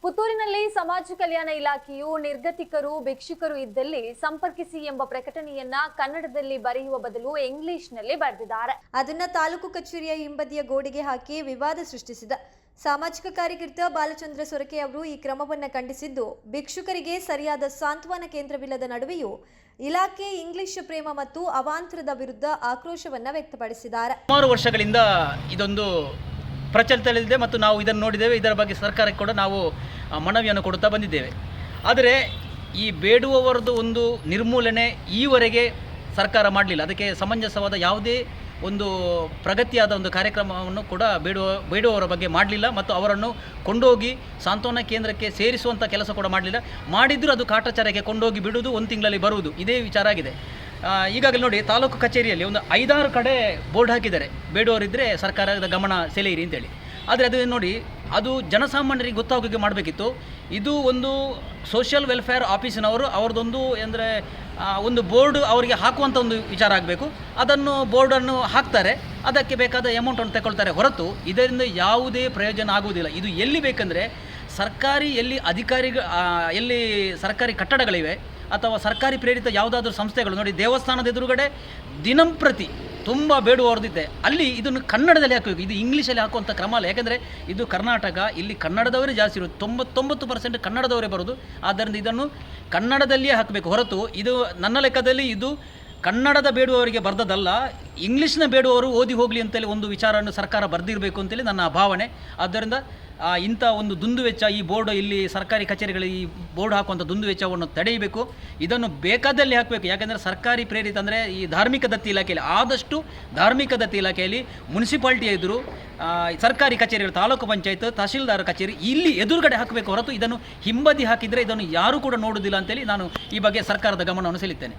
ಪುತ್ತೂರಿನಲ್ಲಿ ಸಮಾಜ ಕಲ್ಯಾಣ ಇಲಾಖೆಯು ನಿರ್ಗತಿಕರು ಭಿಕ್ಷುಕರು ಇದ್ದಲ್ಲಿ ಸಂಪರ್ಕಿಸಿ ಎಂಬ ಪ್ರಕಟಣೆಯನ್ನ ಕನ್ನಡದಲ್ಲಿ ಬರೆಯುವ ಬದಲು ಇಂಗ್ಲಿಷ್ನಲ್ಲಿ ಬರೆದಿದ್ದಾರೆ. ಅದನ್ನ ತಾಲೂಕು ಕಚೇರಿಯ ಹಿಂಬದಿಯ ಗೋಡೆಗೆ ಹಾಕಿ ವಿವಾದ ಸೃಷ್ಟಿಸಿದ ಸಾಮಾಜಿಕ ಕಾರ್ಯಕರ್ತ ಬಾಲಚಂದ್ರ ಸೊರಕೆ ಅವರು ಈ ಕ್ರಮವನ್ನು ಖಂಡಿಸಿದ್ದು, ಭಿಕ್ಷುಕರಿಗೆ ಸರಿಯಾದ ಸಾಂತ್ವನ ಕೇಂದ್ರವಿಲ್ಲದ ನಡುವೆಯೂ ಇಲಾಖೆ ಇಂಗ್ಲಿಷ್ ಪ್ರೇಮ ಮತ್ತು ಅವಾಂತರದ ವಿರುದ್ಧ ಆಕ್ರೋಶವನ್ನು ವ್ಯಕ್ತಪಡಿಸಿದ್ದಾರೆ. ಸುಮಾರು ವರ್ಷಗಳಿಂದ ಇದೊಂದು ಪ್ರಚಲಿತದಲ್ಲಿದೆ ಮತ್ತು ನಾವು ಇದನ್ನು ನೋಡಿದ್ದೇವೆ. ಇದರ ಬಗ್ಗೆ ಸರ್ಕಾರಕ್ಕೆ ಕೂಡ ನಾವು ಮನವಿಯನ್ನು ಕೊಡುತ್ತಾ ಬಂದಿದ್ದೇವೆ. ಆದರೆ ಈ ಬೇಡುವವರದ್ದು ಒಂದು ನಿರ್ಮೂಲನೆ ಈವರೆಗೆ ಸರ್ಕಾರ ಮಾಡಲಿಲ್ಲ. ಅದಕ್ಕೆ ಸಮಂಜಸವಾದ ಯಾವುದೇ ಒಂದು ಪ್ರಗತಿಯಾದ ಒಂದು ಕಾರ್ಯಕ್ರಮವನ್ನು ಕೂಡ ಬೇಡುವವರ ಬಗ್ಗೆ ಮಾಡಲಿಲ್ಲ ಮತ್ತು ಅವರನ್ನು ಕೊಂಡೋಗಿ ಸಾಂತ್ವನ ಕೇಂದ್ರಕ್ಕೆ ಸೇರಿಸುವಂಥ ಕೆಲಸ ಕೂಡ ಮಾಡಲಿಲ್ಲ. ಮಾಡಿದ್ದರೂ ಅದು ಕಾಟಾಚಾರಕ್ಕೆ ಕೊಂಡೋಗಿ ಬಿಡುವುದು, ಒಂದು ತಿಂಗಳಲ್ಲಿ ಬರುವುದು, ಇದೇ ವಿಚಾರ ಆಗಿದೆ. ಈಗಾಗಲೇ ನೋಡಿ, ತಾಲೂಕು ಕಚೇರಿಯಲ್ಲಿ ಒಂದು 5-6 ಕಡೆ ಬೋರ್ಡ್ ಹಾಕಿದ್ದಾರೆ, ಬೇಡುವವರಿದ್ದರೆ ಸರ್ಕಾರದ ಗಮನ ಸೆಳೆಯಿರಿ ಅಂತೇಳಿ. ಆದರೆ ಅದು ನೋಡಿ, ಅದು ಜನಸಾಮಾನ್ಯರಿಗೆ ಗೊತ್ತಾಗೋಕೆ ಮಾಡಬೇಕಿತ್ತು. ಇದು ಒಂದು ಸೋಷಿಯಲ್ ವೆಲ್ಫೇರ್ ಆಫೀಸಿನವರು ಅವ್ರದ್ದೊಂದು ಅಂದರೆ ಒಂದು ಬೋರ್ಡ್ ಅವರಿಗೆ ಹಾಕುವಂಥ ಒಂದು ವಿಚಾರ ಆಗಬೇಕು. ಅದನ್ನು ಬೋರ್ಡನ್ನು ಹಾಕ್ತಾರೆ, ಅದಕ್ಕೆ ಬೇಕಾದ ಅಮೌಂಟನ್ನು ತಗೊಳ್ತಾರೆ ಹೊರತು ಇದರಿಂದ ಯಾವುದೇ ಪ್ರಯೋಜನ ಆಗುವುದಿಲ್ಲ. ಇದು ಎಲ್ಲಿ ಬೇಕೆಂದರೆ ಸರ್ಕಾರಿ ಎಲ್ಲಿ ಸರ್ಕಾರಿ ಕಟ್ಟಡಗಳಿವೆ ಅಥವಾ ಸರ್ಕಾರಿ ಪ್ರೇರಿತ ಯಾವುದಾದ್ರೂ ಸಂಸ್ಥೆಗಳು ನೋಡಿ, ದೇವಸ್ಥಾನದ ಎದುರುಗಡೆ ದಿನಂಪ್ರತಿ ತುಂಬ ಬೇಡುವವರದಿದೆ, ಅಲ್ಲಿ ಇದನ್ನು ಕನ್ನಡದಲ್ಲಿ ಹಾಕಬೇಕು. ಇದು ಇಂಗ್ಲೀಷಲ್ಲಿ ಹಾಕುವಂಥ ಕ್ರಮ ಅಲ್ಲ. ಯಾಕೆಂದರೆ ಇದು ಕರ್ನಾಟಕ, ಇಲ್ಲಿ ಕನ್ನಡದವರೇ ಜಾಸ್ತಿ ಇರೋದು, 99% ಕನ್ನಡದವರೇ ಬರೋದು. ಆದ್ದರಿಂದ ಇದನ್ನು ಕನ್ನಡದಲ್ಲಿಯೇ ಹಾಕಬೇಕು ಹೊರತು ಇದು ನನ್ನ ಲೆಕ್ಕದಲ್ಲಿ ಇದು ಕನ್ನಡದ ಬೇಡುವವರಿಗೆ ಬರೆದದಲ್ಲ, ಇಂಗ್ಲೀಷ್ನ ಬೇಡುವವರು ಓದಿ ಹೋಗಲಿ ಅಂತೇಳಿ ಒಂದು ವಿಚಾರವನ್ನು ಸರ್ಕಾರ ಬರೆದಿರಬೇಕು ಅಂತೇಳಿ ನನ್ನ ಭಾವನೆ. ಆದ್ದರಿಂದ ಇಂಥ ಒಂದು ದುಂದುವೆಚ್ಚ, ಈ ಬೋರ್ಡ್ ಇಲ್ಲಿ ಸರ್ಕಾರಿ ಕಚೇರಿಗಳಿಗೆ ಈ ಬೋರ್ಡ್ ಹಾಕುವಂಥ ದುಂದುವೆಚ್ಚವನ್ನು ತಡೆಯಬೇಕು. ಇದನ್ನು ಬೇಕಾದಲ್ಲಿ ಹಾಕಬೇಕು. ಯಾಕೆಂದರೆ ಸರ್ಕಾರಿ ಪ್ರೇರಿತ ಅಂದರೆ ಈ ಧಾರ್ಮಿಕ ದತ್ತಿ ಇಲಾಖೆಯಲ್ಲಿ ಆದಷ್ಟು ಧಾರ್ಮಿಕ ದತ್ತಿ ಇಲಾಖೆಯಲ್ಲಿ ಮುನ್ಸಿಪಾಲ್ಟಿ ಎದುರು ಸರ್ಕಾರಿ ಕಚೇರಿಗಳು, ತಾಲೂಕು ಪಂಚಾಯತ್, ತಹಶೀಲ್ದಾರ್ ಕಚೇರಿ ಇಲ್ಲಿ ಎದುರುಗಡೆ ಹಾಕಬೇಕು ಹೊರತು ಇದನ್ನು ಹಿಂಬದಿ ಹಾಕಿದರೆ ಇದನ್ನು ಯಾರೂ ಕೂಡ ನೋಡುವುದಿಲ್ಲ ಅಂತೇಳಿ ನಾನು ಈ ಬಗ್ಗೆ ಸರ್ಕಾರದ ಗಮನವನ್ನು ಸೆಳೆಯುತ್ತೇನೆ.